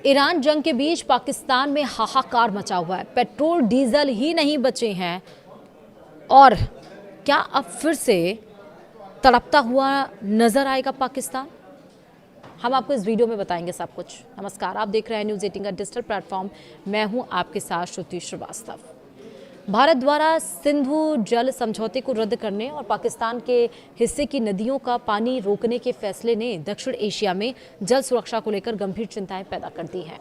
Iran जंग के बीच पाकिस्तान में हाहाकार मचा हुआ है। पेट्रोल डीजल ही नहीं बचे हैं और क्या अब फिर से तड़पता हुआ नजर आएगा पाकिस्तान? हम आपको इस वीडियो में बताएंगे सब कुछ। नमस्कार, आप देख रहे हैं न्यूज़ 18 का डिजिटल प्लेटफॉर्म। मैं हूं आपके साथ श्रुति श्रीवास्तव। भारत द्वारा सिंधु जल समझौते को रद्द करने और पाकिस्तान के हिस्से की नदियों का पानी रोकने के फैसले ने दक्षिण एशिया में जल सुरक्षा को लेकर गंभीर चिंताएं पैदा कर दी हैं।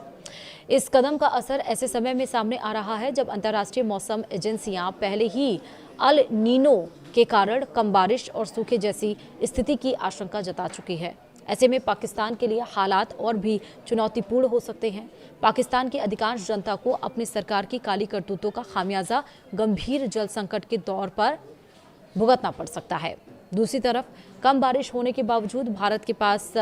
इस कदम का असर ऐसे समय में सामने आ रहा है जब अंतर्राष्ट्रीय मौसम एजेंसियां पहले ही अल नीनो के कारण कम बारिश और सूखे जैसी स्थिति की आशंका जता चुकी है। ऐसे में पाकिस्तान के लिए हालात और भी चुनौतीपूर्ण हो सकते हैं। पाकिस्तान की अधिकांश जनता को अपनी सरकार की काली करतूतों का खामियाजा गंभीर जल संकट के दौर पर भुगतना पड़ सकता है। दूसरी तरफ कम बारिश होने के बावजूद भारत के पास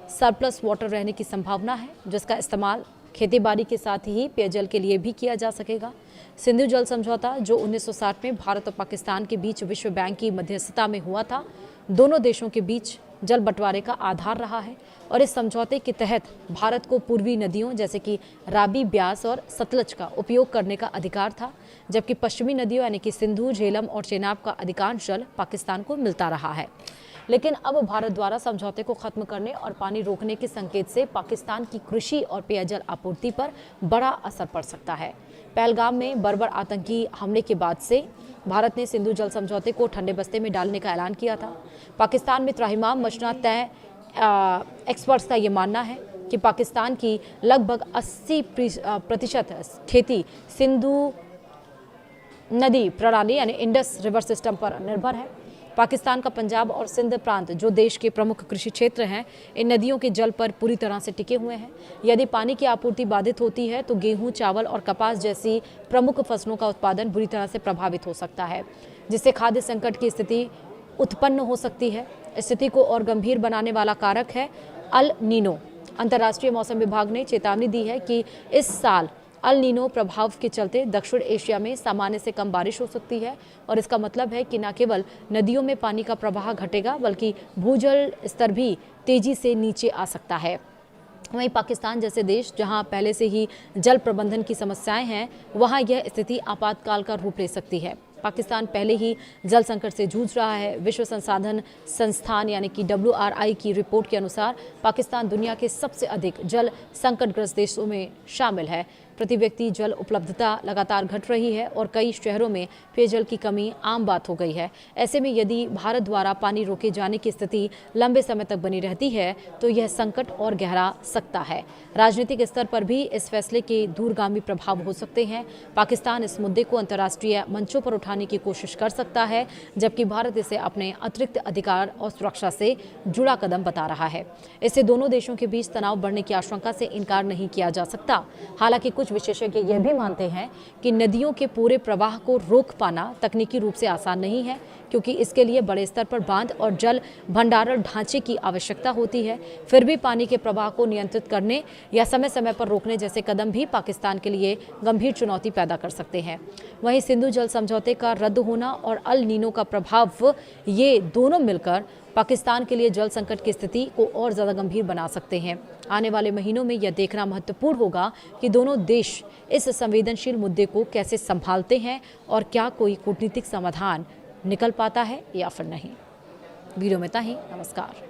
सरप्लस वाटर रहने की संभावना है, जिसका इस्तेमाल खेती बाड़ी के साथ ही पेयजल के लिए भी किया जा सकेगा। सिंधु जल समझौता जो 1960 में भारत और पाकिस्तान के बीच विश्व बैंक की मध्यस्थता में हुआ था, दोनों देशों के बीच जल बंटवारे का आधार रहा है और इस समझौते के तहत भारत को पूर्वी नदियों जैसे कि रावी, ब्यास और सतलज का उपयोग करने का अधिकार था, जबकि पश्चिमी नदियों यानी कि सिंधु, झेलम और चेनाब का अधिकांश जल पाकिस्तान को मिलता रहा है। लेकिन अब भारत द्वारा समझौते को खत्म करने और पानी रोकने के संकेत से पाकिस्तान की कृषि और पेयजल आपूर्ति पर बड़ा असर पड़ सकता है। पहलगाम में बर्बर आतंकी हमले के बाद से भारत ने सिंधु जल समझौते को ठंडे बस्ते में डालने का ऐलान किया था। पाकिस्तान में त्राहिमाम मचना तय। एक्सपर्ट्स का ये मानना है कि पाकिस्तान की लगभग 80% खेती सिंधु नदी प्रणाली यानी इंडस रिवर सिस्टम पर निर्भर है। पाकिस्तान का पंजाब और सिंध प्रांत जो देश के प्रमुख कृषि क्षेत्र हैं, इन नदियों के जल पर पूरी तरह से टिके हुए हैं। यदि पानी की आपूर्ति बाधित होती है तो गेहूं, चावल और कपास जैसी प्रमुख फसलों का उत्पादन बुरी तरह से प्रभावित हो सकता है, जिससे खाद्य संकट की स्थिति उत्पन्न हो सकती है। स्थिति को और गंभीर बनाने वाला कारक है अल नीनो। अंतर्राष्ट्रीय मौसम विभाग ने चेतावनी दी है कि इस साल अल नीनो प्रभाव के चलते दक्षिण एशिया में सामान्य से कम बारिश हो सकती है और इसका मतलब है कि न केवल नदियों में पानी का प्रवाह घटेगा बल्कि भूजल स्तर भी तेजी से नीचे आ सकता है। वहीं पाकिस्तान जैसे देश जहां पहले से ही जल प्रबंधन की समस्याएं हैं, वहां यह स्थिति आपातकाल का रूप ले सकती है। पाकिस्तान पहले ही जल संकट से जूझ रहा है। विश्व संसाधन संस्थान यानी कि WRI की रिपोर्ट के अनुसार पाकिस्तान दुनिया के सबसे अधिक जल संकटग्रस्त देशों में शामिल है। प्रति व्यक्ति जल उपलब्धता लगातार घट रही है और कई शहरों में पेयजल की कमी आम बात हो गई है। ऐसे में यदि भारत द्वारा पानी रोके जाने की स्थिति लंबे समय तक बनी रहती है तो यह संकट और गहरा सकता है। राजनीतिक स्तर पर भी इस फैसले के दूरगामी प्रभाव हो सकते हैं। पाकिस्तान इस मुद्दे को अंतर्राष्ट्रीय मंचों पर उठाने की कोशिश कर सकता है, जबकि भारत इसे अपने अतिरिक्त अधिकार और सुरक्षा से जुड़ा कदम बता रहा है। इससे दोनों देशों के बीच तनाव बढ़ने की आशंका से इनकार नहीं किया जा सकता। हालांकि कुछ विशेषज्ञ यह भी मानते हैं कि नदियों के पूरे प्रवाह को रोक पाना तकनीकी रूप से आसान नहीं है, क्योंकि इसके लिए बड़े स्तर पर बांध और जल भंडारण ढांचे की आवश्यकता होती है। फिर भी पानी के प्रवाह को नियंत्रित करने या समय समय पर रोकने जैसे कदम भी पाकिस्तान के लिए गंभीर चुनौती पैदा कर सकते हैं। वहीं सिंधु जल समझौते का रद्द होना और अल नीनो का प्रभाव, ये दोनों मिलकर पाकिस्तान के लिए जल संकट की स्थिति को और ज़्यादा गंभीर बना सकते हैं। आने वाले महीनों में यह देखना महत्वपूर्ण होगा कि दोनों देश इस संवेदनशील मुद्दे को कैसे संभालते हैं और क्या कोई कूटनीतिक समाधान निकल पाता है या फिर नहीं। वीडियो में इतना ही। नमस्कार।